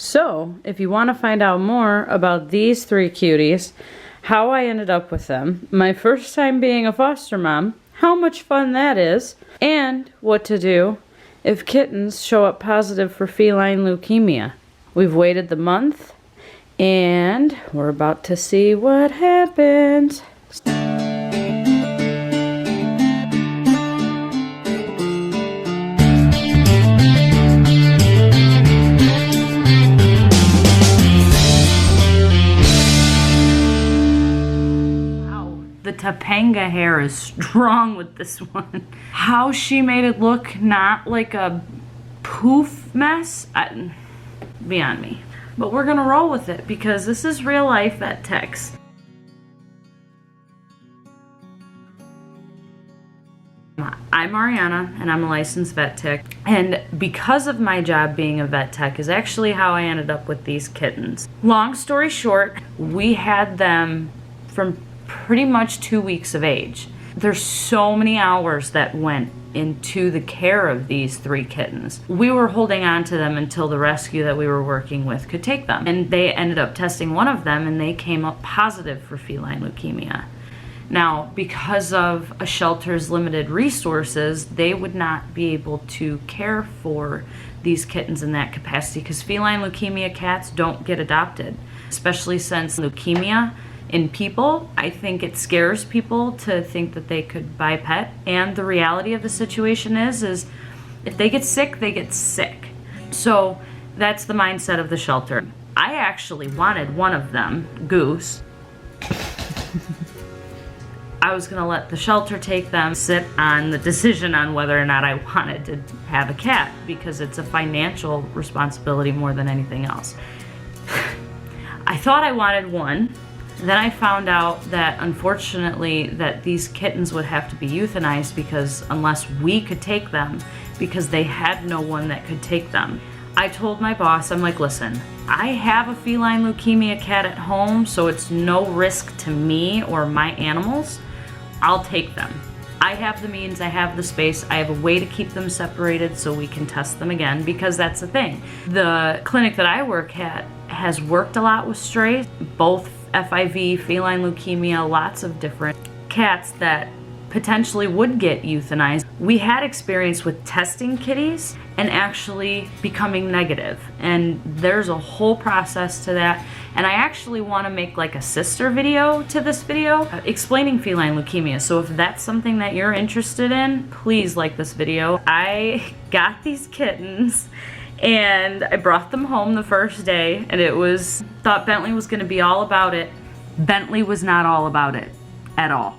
So, if you want to find out more about these three cuties, how I ended up with them, my first time being a foster mom, how much fun that is, and what to do if kittens show up positive for feline leukemia. We've waited the month, and we're about to see what happens. The Topanga hair is strong with this one. How she made it look not like a poof mess, beyond me. But we're gonna roll with it because this is real life vet techs. I'm Mariana and I'm a licensed vet tech, and because of my job being a vet tech is actually how I ended up with these kittens. Long story short, we had them from pretty much 2 weeks of age. There's so many hours that went into the care of these three kittens. We were holding on to them until the rescue that we were working with could take them. And they ended up testing one of them and they came up positive for feline leukemia. Now, because of a shelter's limited resources, they would not be able to care for these kittens in that capacity because feline leukemia cats don't get adopted, especially since leukemia in people, I think it scares people to think that they could buy a pet. And the reality of the situation is if they get sick, they get sick. So that's the mindset of the shelter. I actually wanted one of them, Goose. I was gonna let the shelter take them, sit on the decision on whether or not I wanted to have a cat because it's a financial responsibility more than anything else. I thought I wanted one. Then I found out that unfortunately that these kittens would have to be euthanized because unless we could take them, because they had no one that could take them. I told my boss, I'm like, listen, I have a feline leukemia cat at home, so it's no risk to me or my animals. I'll take them. I have the means, I have the space, I have a way to keep them separated so we can test them again, because that's the thing. The clinic that I work at has worked a lot with strays, both FIV, feline leukemia, lots of different cats that potentially would get euthanized. We had experience with testing kitties and actually becoming negative, and there's a whole process to that. And I actually want to make like a sister video to this video explaining feline leukemia. So if that's something that you're interested in, please like this video. I got these kittens and I brought them home the first day, and thought Bentley was gonna be all about it. Bentley was not all about it at all.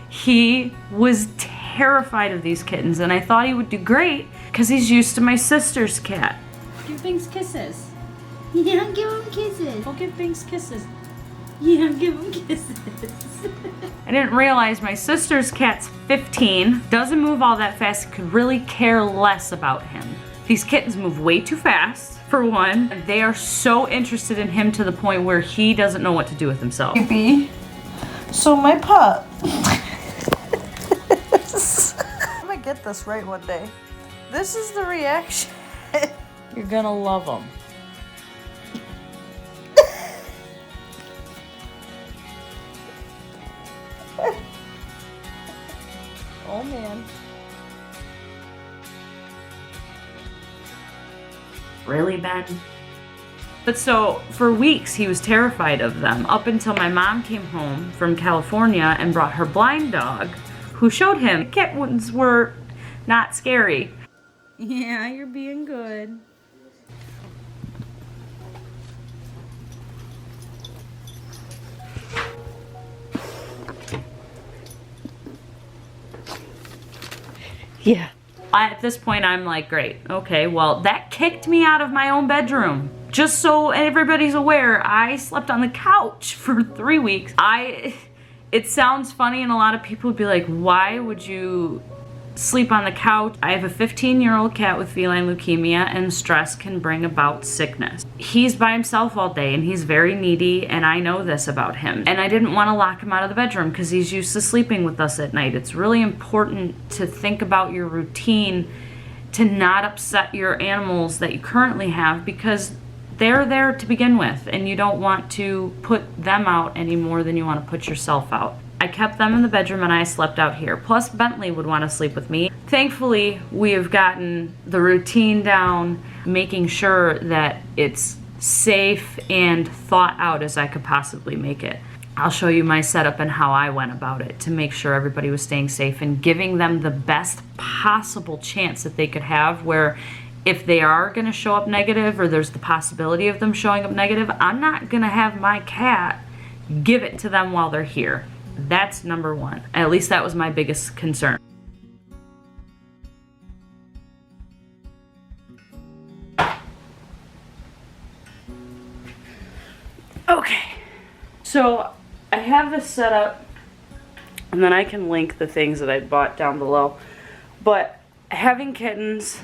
He was terrified of these kittens, and I thought he would do great because he's used to my sister's cat. Give Binks kisses. Yeah, give him kisses. Go give Binks kisses. Yeah, give him kisses. I didn't realize my sister's cat's 15, doesn't move all that fast, could really care less about him. These kittens move way too fast, for one. They are so interested in him to the point where he doesn't know what to do with himself. Baby, so my pup. I'm gonna get this right one day. This is the reaction. You're gonna love him. Oh man. Really, Ben? But so, for weeks he was terrified of them, up until my mom came home from California and brought her blind dog, who showed him kittens were not scary. Yeah, you're being good. Yeah. At this point, I'm like, great, okay, well, that kicked me out of my own bedroom. Just so everybody's aware, I slept on the couch for 3 weeks. It sounds funny, and a lot of people would be like, why would you sleep on the couch? I have a 15-year-old cat with feline leukemia, and stress can bring about sickness. He's by himself all day, and he's very needy, and I know this about him. And I didn't want to lock him out of the bedroom because he's used to sleeping with us at night. It's really important to think about your routine to not upset your animals that you currently have, because they're there to begin with and you don't want to put them out any more than you want to put yourself out. I kept them in the bedroom and I slept out here. Plus Bentley would want to sleep with me. Thankfully, we have gotten the routine down, making sure that it's safe and thought out as I could possibly make it. I'll show you my setup and how I went about it to make sure everybody was staying safe and giving them the best possible chance that they could have, where if they are going to show up negative or there's the possibility of them showing up negative, I'm not going to have my cat give it to them while they're here. That's number one. At least that was my biggest concern. Okay, so I have this set up, and then I can link the things that I bought down below. But having kittens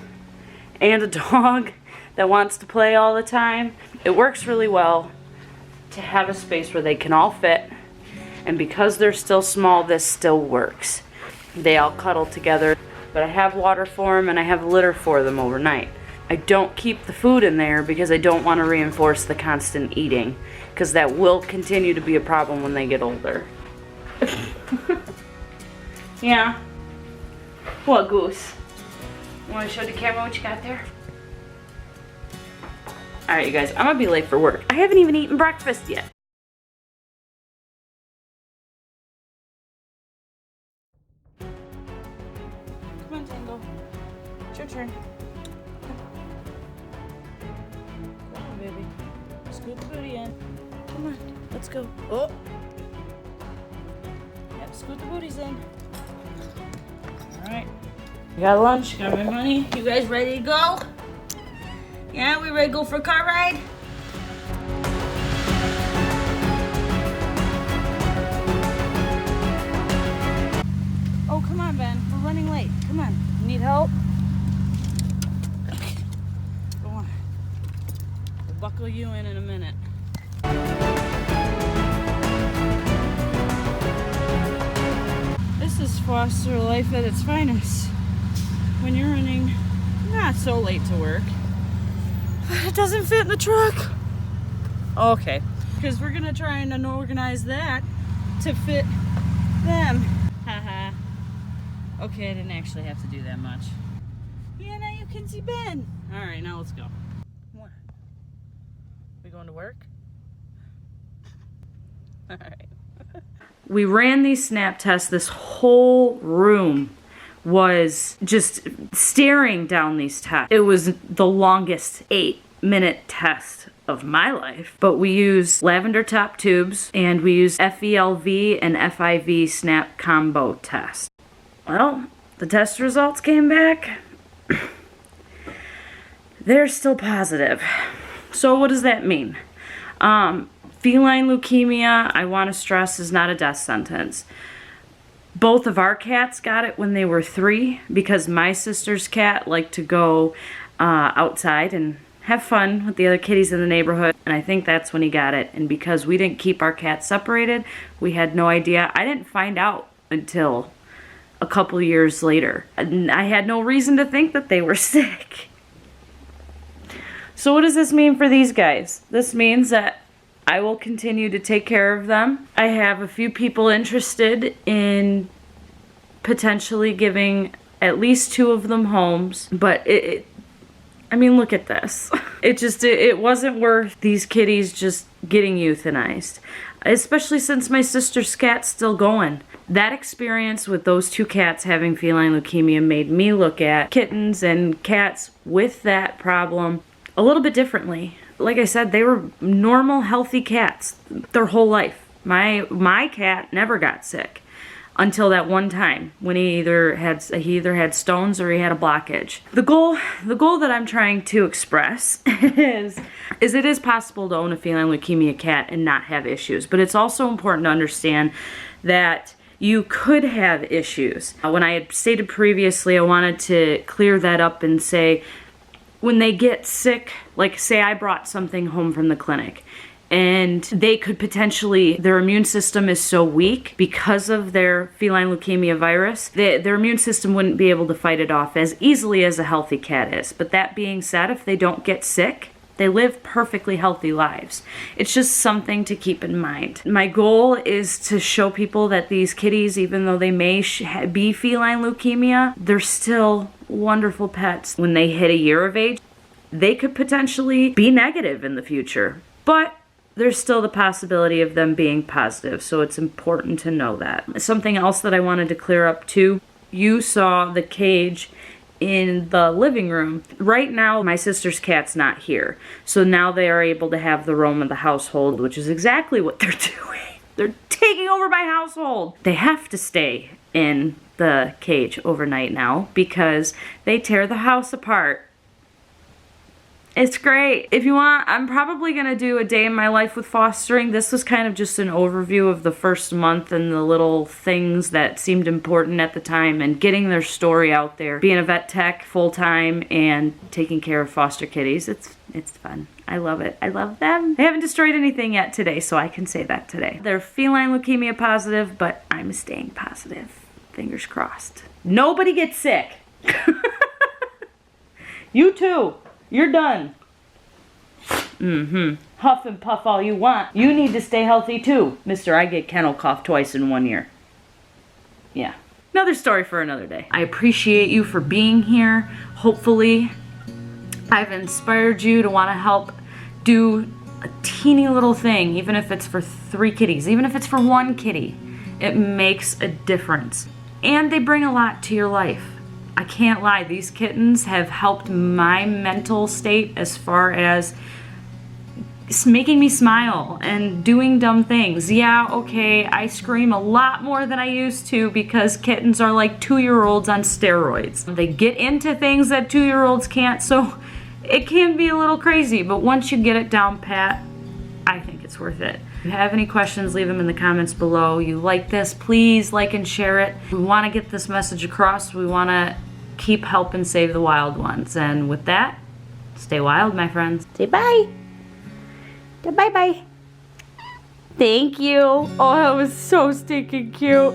and a dog that wants to play all the time, it works really well to have a space where they can all fit. And because they're still small, this still works. They all cuddle together, but I have water for them and I have litter for them overnight. I don't keep the food in there because I don't want to reinforce the constant eating, because that will continue to be a problem when they get older. Yeah. What, Goose? You want to show the camera what you got there? Alright, you guys, I'm gonna be late for work. I haven't even eaten breakfast yet. Come on, Tango. It's your turn. Come on, baby. Scoot the booty in. Come on, let's go. Oh! Yep, scoot the booties in. Alright. I got lunch, got my money. You guys ready to go? Yeah, we ready to go for a car ride? Oh, come on, Ben. We're running late. Come on. You need help? Okay. Go on. We'll buckle you in a minute. This is foster life at its finest. When you're running not so late to work. It doesn't fit in the truck. Okay. Because we're going to try and organize that to fit them. Haha. Okay, I didn't actually have to do that much. Yeah, now you can see Ben. Alright, now let's go. What? We going to work? Alright. We ran these snap tests. This whole room was just staring down these tests. It was the longest 8-minute test of my life. But we used lavender top tubes and we used FELV and FIV snap combo test. Well, the test results came back. They're still positive. So what does that mean? Feline leukemia, I want to stress, is not a death sentence. Both of our cats got it when they were 3 because my sister's cat liked to go outside and have fun with the other kitties in the neighborhood, and I think that's when he got it. And because we didn't keep our cats separated, we had no idea. I didn't find out until a couple years later. And I had no reason to think that they were sick. So what does this mean for these guys? This means that I will continue to take care of them. I have a few people interested in potentially giving at least 2 of them homes, but I mean, look at this. It wasn't worth these kitties just getting euthanized, especially since my sister's cat's still going. That experience with those 2 cats having feline leukemia made me look at kittens and cats with that problem a little bit differently. Like I said, they were normal, healthy cats their whole life. My cat never got sick until that one time when he either had stones or he had a blockage. The goal that I'm trying to express is it is possible to own a feline leukemia cat and not have issues, but it's also important to understand that you could have issues. When I had stated previously, I wanted to clear that up and say, when they get sick, like say I brought something home from the clinic and they could potentially, their immune system is so weak because of their feline leukemia virus, their immune system wouldn't be able to fight it off as easily as a healthy cat is. But that being said, if they don't get sick, they live perfectly healthy lives. It's just something to keep in mind. My goal is to show people that these kitties, even though they may be feline leukemia, they're still wonderful pets. When they hit a year of age, they could potentially be negative in the future, but there's still the possibility of them being positive, so it's important to know that. Something else that I wanted to clear up too, you saw the cage in the living room. Right now, my sister's cat's not here, so now they are able to have the roam of the household, which is exactly what they're doing. They're taking over my household. They have to stay in the cage overnight now because they tear the house apart. It's great. If you want, I'm probably going to do a day in my life with fostering. This was kind of just an overview of the first month and the little things that seemed important at the time and getting their story out there. Being a vet tech full-time and taking care of foster kitties, it's fun. I love it. I love them. They haven't destroyed anything yet today, so I can say that today. They're feline leukemia positive, but I'm staying positive. Fingers crossed. Nobody gets sick. You too. You're done. Huff and puff all you want. You need to stay healthy too. Mister, I get kennel cough twice in 1 year. Yeah. Another story for another day. I appreciate you for being here. Hopefully, I've inspired you to want to help do a teeny little thing, even if it's for 3 kitties, even if it's for 1 kitty. It makes a difference. And they bring a lot to your life. I can't lie, these kittens have helped my mental state as far as making me smile and doing dumb things. Yeah, okay, I scream a lot more than I used to because kittens are like 2-year-olds on steroids. They get into things that 2-year-olds can't, so it can be a little crazy, but once you get it down pat, I think it's worth it. If you have any questions, leave them in the comments below. You like this, please like and share it. We want to get this message across. We want to keep helping save the wild ones. And with that, stay wild, my friends. Say bye. Bye bye. Thank you. Oh, that was so stinking cute.